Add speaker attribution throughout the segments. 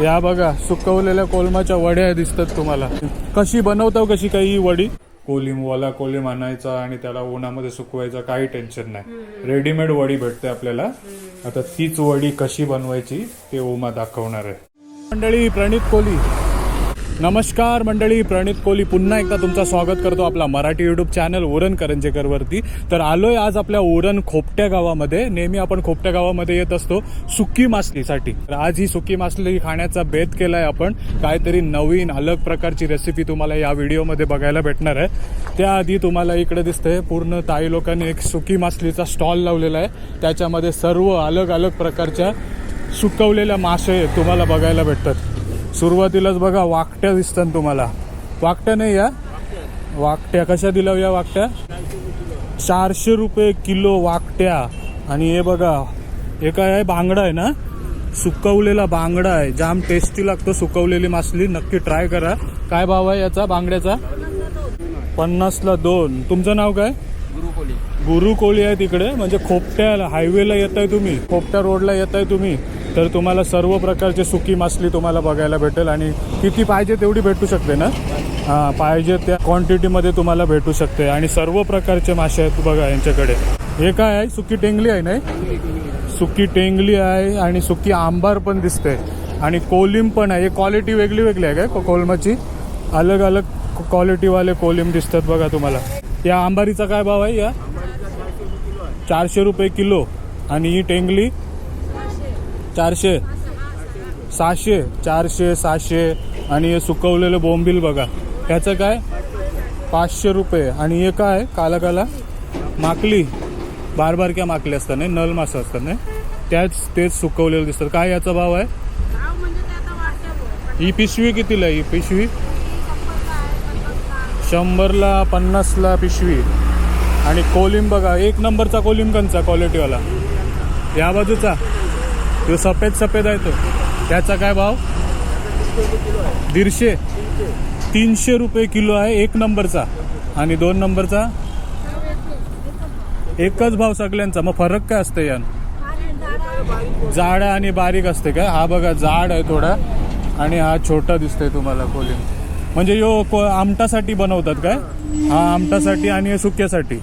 Speaker 1: या बघा सुकवलेल्या कोलमाच्या वड्या दिसतात तुम्हाला. कशी बनवताव कशी काही वडी? कोलिम वाला कोलिम आणायचा आणि त्याला उन्हामध्ये सुकवायचा, काही टेन्शन नाही. रेडीमेड वडी भेटते आपल्याला. आता तीच वडी कशी बनवायची ते ओमा दाखवणार आहे. मंडळी प्रणित कोली, नमस्कार मंडळी, प्रणित कोली पुन्हा एकदा तुमचं स्वागत करतो आपला मराठी यूट्यूब चॅनल उरण करंजेकर वरती. तर आलोय आज आपल्या उरण खोपट्या गावामध्ये. नेहमी आपण खोपट्या गावामध्ये येत असतो सुकी मासलीसाठी. तर आज ही सुकी मासली खाण्याचा बेत केलाय आपण. काहीतरी नवीन अलग प्रकारची रेसिपी तुम्हाला या व्हिडिओमध्ये बघायला भेटणार आहे. त्याआधी तुम्हाला इकडे दिसतंय पूर्ण ताई लोकांनी एक सुकी मासलीचा स्टॉल लावलेला आहे. त्याच्यामध्ये सर्व अलग अलग प्रकारच्या सुकवलेल्या मासे तुम्हाला बघायला भेटतात. सुरुवातीलाच बघा वाकट्या दिसतात तुम्हाला. वाकट्या नाही या वाकट्या कशा दिल्या या वाकट्या? 400 रुपये किलो वाकट्या. आणि हे बघा हे काय आहे, बांगडा आहे ना, सुकवलेला बांगडा आहे. जाम टेस्टी लागतो सुकवलेली मासली, नक्की ट्राय करा. काय भाव आहे याचा बांगड्याचा? 50ला 2. तुमचं नाव काय? गुरु कोळी आहे तिकडे. म्हणजे खोपट्या हायवेला येत आहे तुम्ही, खोपट्या रोडला येत आहे तुम्ही, तर तुम्हाला सर्व प्रकारचे सुकी मासली तुम्हाला बघायला भेटेल. आणि किती पाहिजे तेवढी भेटू शकते ना? हां, पाहिजे त्या क्वांटिटीमध्ये तुम्हाला भेटू शकते. आणि सर्व प्रकारचे मासे आहेत बघा यांच्याकडे. हे काय आहे? सुकी टेंगली आहे नाही? सुकी टेंगली आहे आणि सुकी आंबार पण दिसते आणि कोलिम पण आहे. क्वालिटी वेगळी वेगळी आहे काय कोलमाची? अलग अलग क्वालिटीवाले कोलिम दिसतात बघा तुम्हाला. या आंबारीचा काय भाव आहे? या 400 रुपये किलो. आणि ही टेंगली 400, 600, 400, 600. आणि हे सुकवलेलं बोंबील बघा, ह्याचं काय 500 रुपये. आणि हे काय काला काला माकली, बारबारक्या माकली असतात नाही, नल मासा असतात नाही, तेच सुकवलेलं दिसतात. काय याचा भाव आहे? ही पिशवी कितीला आहे? ही पिशवी 100ला 50ला पिशवी. आणि कोलिम बघा, एक नंबरचा कोलिम कंचा क्वालिटीवाला. या बाजूचा तो सफेद आहे तो, त्याचा काय भाव? 150, 300 रुपये किलो आहे एक नंबरचा. आणि 2 नंबरचा एकच भाव सगळ्यांचा. मग फरक काय असतं यान? जाड आणि बारीक असते का? हा बघा जाड आहे थोडा आणि हा छोटा दिसतोय तुम्हाला कोलिम. म्हणजे यो आमटासाठी बनवतात काय? हा आमटासाठी आणि सुक्यासाठी.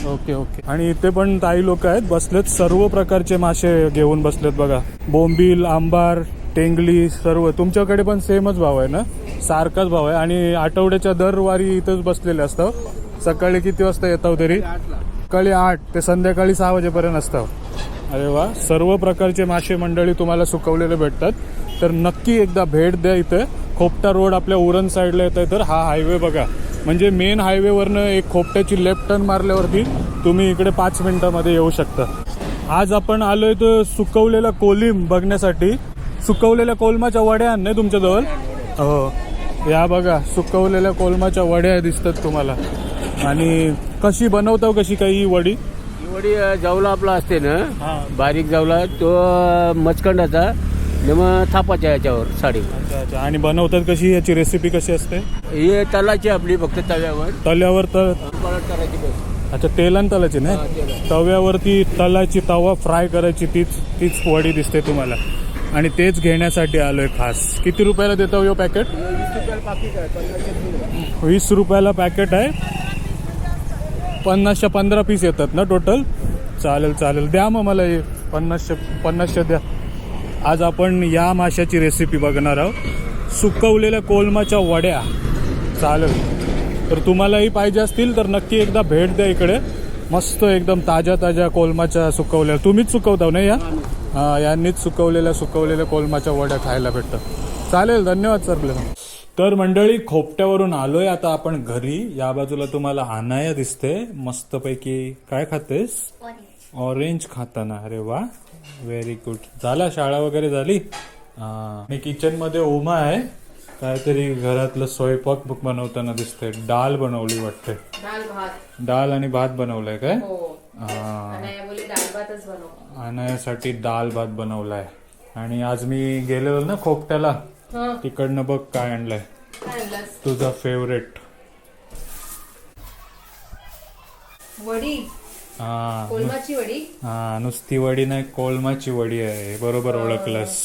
Speaker 1: Okay okay. आणि इथे पण ताई लोक आहेत बसलेत, सर्व प्रकारचे मासे घेऊन बसलेत बघा. बोंबील, आंबार, टेंगली सर्व. तुमच्याकडे पण सेमच भाव आहे ना? सारखाच भाव आहे. आणि आठवड्याच्या दरवारी इथंच बसलेले असतं. सकाळी किती वाजता येतो तरी? सकाळी 8 ते संध्याकाळी 6 वाजेपर्यंत असतं. अरे वा, सर्व प्रकारचे मासे मंडळी तुम्हाला सुकवलेले भेटतात. तर नक्की एकदा भेट द्या. इथे खोपटा रोड आपल्या उरण साईडला येत आहे. तर हा हायवे बघा, म्हणजे मेन हायवेवरनं एक खोपट्याची लेफ्ट टर्न मारल्यावरती तुम्ही इकडे 5 मिनिटामध्ये येऊ शकता. आज आपण आलोय तर सुकवलेला कोलिम बघण्यासाठी. सुकवलेल्या कोलमाच्या वड्या नाही तुमच्याजवळ? हो, या बघा सुकवलेल्या कोलमाच्या वड्या दिसतात तुम्हाला. आणि कशी बनवताव कशी काही वडी?
Speaker 2: वडी जावला आपला असते ना, बारीक जावला तो मचखंडाचा, मग थापाच्या याच्यावर साडी.
Speaker 1: अच्छा. आणि बनवतात कशी? याची रेसिपी कशी असते?
Speaker 2: हे तलाची आपली फक्त तव्यावर
Speaker 1: तर
Speaker 2: करायची बस.
Speaker 1: अच्छा, तेलान तलाची नाही, तव्यावरती तलाची, तवा फ्राय करायची, तीच वडी दिसते तुम्हाला. आणि तेच घेण्यासाठी आलोय खास. किती रुपयाला देतो यो पॅकेट? 20 रुपयाला पॅकेट आहे. 50च्या 15 पीस येतात ना टोटल? चालेल द्या मग मला हे 50च्या द्या. आज आपण या माशाची रेसिपी बघणार आहोत, सुकवलेल्या कोलमाच्या वड्या. चालेल, तर तुम्हालाही पाहिजे असतील तर नक्की एकदा भेट द्या इकडे. मस्त एकदम ताज्या कोलमाच्या सुकवलेल्या. तुम्हीच सुकवता ना या? हां, यांनीच सुकवलेल्या कोलमाच्या वड्या खायला भेटतात. चालेल, धन्यवाद सर. तर मंडळी खोपट्यावरून आलोय आता आपण घरी. या बाजूला तुम्हाला अनाया दिसते मस्तपैकी. काय खातेस? ऑरेंज खाताना. अरे वा, व्हेरी गुड. झाला शाळा वगैरे झाली? आणि किचन मध्ये ओमा आहे, काहीतरी घरातलं स्वयंपाक बनवताना दिसतंय. डाळ बनवली वाटते. डाळ आणि भात बनवलाय काय? अनायासाठी डाळ भात बनवलाय. आणि आज मी गेलेलो ना खोपट्याला, तिकडनं बघ काय आणलंय तुझा फेवरेट
Speaker 3: वडी. कोलमाची वडी.
Speaker 1: नुसती वडी नाही, कोलमाची वडी आहे. बरोबर ओळखलंस.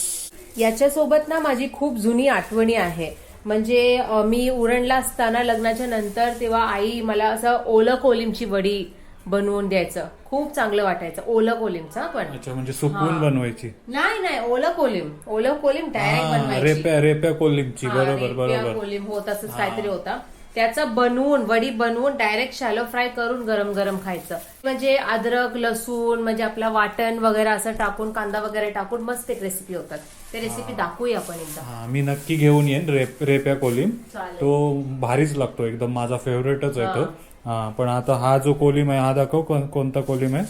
Speaker 3: याच्यासोबत ना माझी खूप जुनी आठवणी आहे. म्हणजे मी उरणला असताना लग्नाच्या नंतर तेव्हा आई मला असं ओलं कोलिमची वडी बनवून द्यायचं. खूप चांगलं वाटायचं ओलं कोलिमचं. पण
Speaker 1: अच्छा, म्हणजे सुकवून बनवायची.
Speaker 3: नाही ओलं कोलिम डायरेक्ट बनवायची.
Speaker 1: रेप्या कोलिमची. बरोबर
Speaker 3: रेप्या
Speaker 1: बरोबर.
Speaker 3: कोलिम होत असंच काहीतरी होता. त्याचं बनवून वडी बनवून डायरेक्ट शॅलो फ्राय करून गरम गरम खायचं. म्हणजे अद्रक लसूण म्हणजे आपला वाटण वगैरे असं टाकून कांदा वगैरे टाकून मस्त एक रेसिपी होतात. ते रेसिपी दाखवूया आपण एकदा.
Speaker 1: हा, मी नक्की घेऊन येईन रेप्या कोलिम.
Speaker 3: चालेल.
Speaker 1: तो भारीच लागतो एकदम, माझा फेवरेटच आहे तो. हा, पण आता हा जो कोलिम आहे हा दाखव, कोणता कोलिम आहे.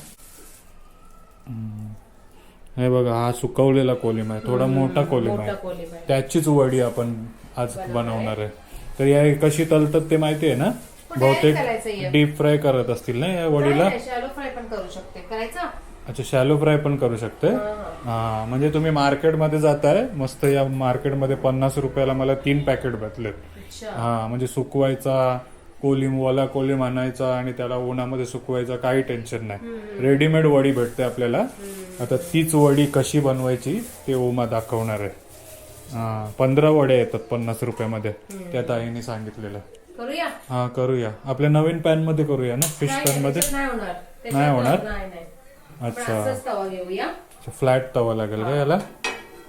Speaker 1: हे बघा, हा सुकवलेला कोलिम आहे, थोडा मोठा कोलिम
Speaker 3: मोठा
Speaker 1: आहे.
Speaker 3: कोलिम आहे.
Speaker 1: त्याचीच वडी आपण आज बनवणार आहे. तर या कशी तलतात ते माहिती आहे ना. बहुतेक
Speaker 3: करायचं
Speaker 1: डीप फ्राय करत असतील ना या वडीला.
Speaker 3: शॅलो फ्राय पण करू शकते. करायचा.
Speaker 1: अच्छा, शॅलो फ्राय पण करू शकते. हा, म्हणजे तुम्ही मार्केटमध्ये जाताय मस्त, या मार्केटमध्ये 50 रुपयाला मला 3 पॅकेट भेटले. हा, म्हणजे सुकवायचा ओला कोलिम आणायचा आणि त्याला उन्हामध्ये सुकवायचा, काही टेन्शन नाही. रेडीमेड वडी भेटते आपल्याला. आता तीच वडी कशी बनवायची ते उमा दाखवणार आहे. 15 वड्या येतात 50 रुपयामध्ये, त्या ताईने सांगितलेलं.
Speaker 3: करूया.
Speaker 1: हा, करूया. आपल्या नवीन पॅन मध्ये करूया ना, फिश पॅन मध्ये. नाही होणार. अच्छा,
Speaker 3: तवा घेऊया.
Speaker 1: फ्लॅट तवा लागेल का याला.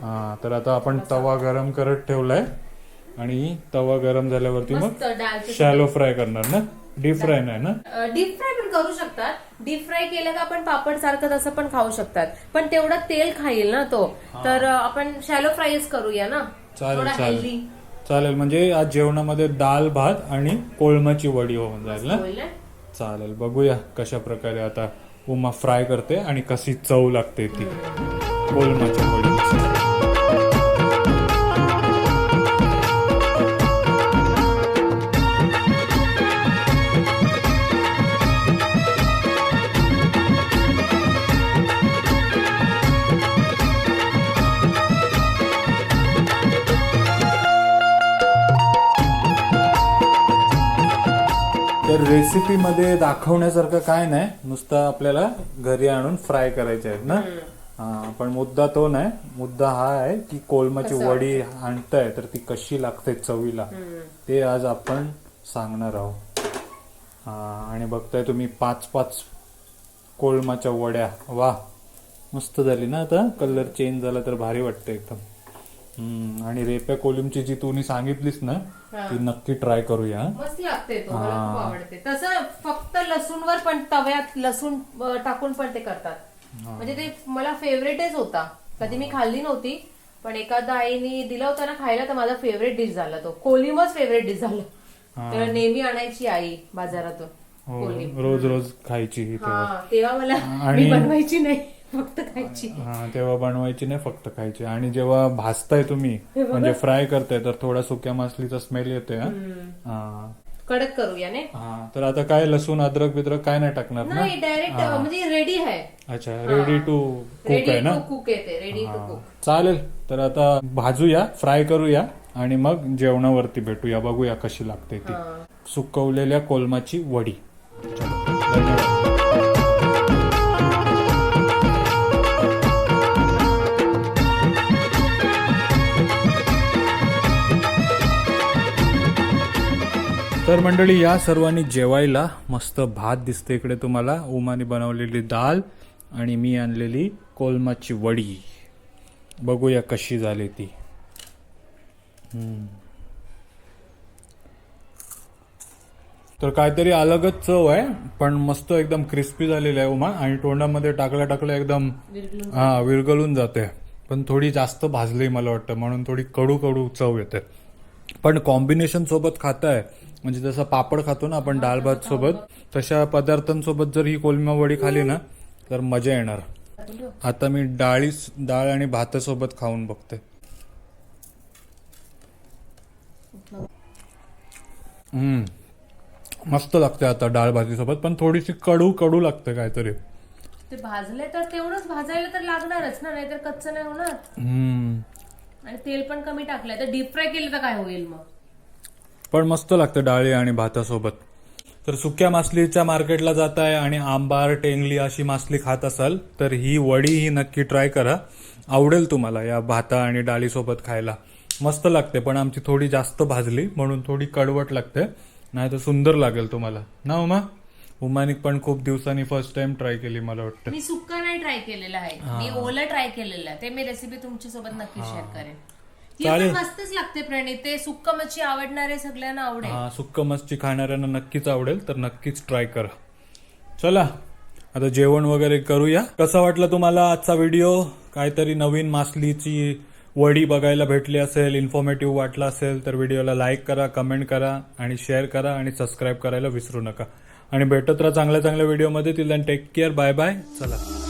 Speaker 1: हा, तर आता आपण तवा गरम करत ठेवलाय आणि तवा गरम झाल्यावरती मग शॅलो फ्राय करणार ना, डीप फ्राय नाही ना.
Speaker 3: डीप फ्राय पण करू शकतात. डीप फ्राय केलं का आपण पापड सारखं तसं पण खाऊ शकतात. पण तेवढं तेल खाईल ना तो, तर आपण शॅलो फ्रायच करूया ना.
Speaker 1: चालेल चालेल चालेल. म्हणजे आज जेवणामध्ये दाल भात आणि कोळमाची वडी होऊन जाईल ना. चालेल, बघूया कशा प्रकारे आता उमा फ्राय करते आणि कशी चव लागते ती कोळमाच्या वडी. तर रेसिपीमध्ये दाखवण्यासारखं काय नाही, नुसतं आपल्याला घरी आणून फ्राय करायचे आहेत ना. पण मुद्दा तो नाही. मुद्दा हा आहे की कोलमाची वडी आणताय तर ती कशी लागते चवीला, ते आज आपण सांगणार आहोत. आणि बघताय तुम्ही 5-5 कोलमाच्या वड्या. वा, मस्त झाली ना. आता कलर चेंज झाला तर भारी वाटतं एकदम. आणि रेप्या कोलिमची जी तुम्ही सांगितलीस ना, ती नक्की ट्राय करूया.
Speaker 3: मस्त लागते तो, मला खूप आवडते. तसं फक्त लसूणवर पण तव्यात लसूण टाकून पण ते करतात. म्हणजे ते मला फेवरेटच होता. कधी मी खाल्ली नव्हती, पण एखादा आईने दिला होता ना खायला, तर माझा फेवरेट डिश झाला तो. कोलिमच फेवरेट डिश झाला. तर नेहमी आणायची आई बाजारातून.
Speaker 1: रोज रोज खायची
Speaker 3: तेव्हा मला मी बनवायची नाही, फक्त खायची.
Speaker 1: तेव्हा बनवायची नाही, फक्त खायची. आणि जेव्हा भाजताय तुम्ही म्हणजे फ्राय करताय तर थोडा सुक्या मासलीचा स्मेल येते.
Speaker 3: कडक करूया ने.
Speaker 1: तर आता काय लसूण अद्रक बिद्रक काय नाही टाकणार ना.
Speaker 3: नाही, डायरेक्ट म्हणजे रेडी आहे.
Speaker 1: अच्छा, रेडी टू कुक आहे ना.
Speaker 3: कुक येते, रेडी टू कुक.
Speaker 1: चालेल, तर आता भाजूया, फ्राय करूया आणि मग जेवणावरती भेटूया. बघूया कशी लागते ती सुकवलेल्या कोलमाची वडी. धन्यवाद. तर मंडळी, या सर्वांनी जेवायला. मस्त भात दिसते इकडे तुम्हाला, उमाने बनवलेली दाल आणि मी आणलेली कोलमाची वडी. बघूया कशी झाली ती. तर काहीतरी अलगच चव आहे, पण मस्त एकदम क्रिस्पी झालेली आहे उमा. आणि तोंडामध्ये टाकल्या एकदम विरघळून जाते. पण थोडी जास्त भाजली मला वाटतं, म्हणून थोडी कडू कडू चव येते. पण कॉम्बिनेशन सोबत खाताय म्हणजे जसं पापड खातो ना आपण डाळ भात सोबत, तशा पदार्थांसोबत जर ही कोलमा वडी खाली ना तर मजा येणार. आता मी डाळ आणि भातासोबत खाऊन बघते. मस्त लागते आता डाळ भाजीसोबत, पण थोडीशी कडू लागते काहीतरी.
Speaker 3: ते भाजले तर तेवढंच भाजायला तर लागणारच ना, नाहीतर कच्चं नाही होणार. आणि तेल पण कमी टाकलंय, तर डीप फ्राय केलं तर काय होईल मग.
Speaker 1: पण मस्त लागतं डाळी आणि भातासोबत. तर सुक्या मासलीच्या मार्केटला जाताय आणि आंबार टेंगली अशी मासली खात असाल तर ही वडी ही नक्की ट्राय करा. आवडेल तुम्हाला या भाता आणि डाळीसोबत खायला. मस्त लागते, पण आमची थोडी जास्त भाजली म्हणून थोडी कडवट लागते, नाही तर सुंदर लागेल तुम्हाला ना उमा. उमानिक पण खूप दिवसांनी फर्स्ट टाइम ट्राय केली मला वाटतं.
Speaker 3: मी सुक्का नाही ट्राय केलेला आहे, मी ओलं ट्राय केलेलं आहे. ते मी रेसिपी तुमच्यासोबत नक्की शेअर करेन. ही पण मस्तच लागते प्रणित. ते सुक्क मच्छी आवडणारे सगळ्यांना आवडेल.
Speaker 1: हा, सुक्क मच्छी खाणाऱ्यांना नक्कीच आवडेल, तर नक्कीच ट्राय करा. चला आता जेवण वगैरे करूया. कसा वाटला तुम्हाला आजचा व्हिडिओ? काहीतरी नवीन मासलीची वडी बघायला भेटली असेल, इन्फॉर्मेटिव्ह वाटला असेल तर व्हिडिओला लाईक करा, कमेंट करा आणि शेअर करा आणि सबस्क्राईब करायला विसरू नका. आणि भेटत राहा चांगल्या चांगल्या व्हिडिओमध्ये. Till then take care, bye bye. चला.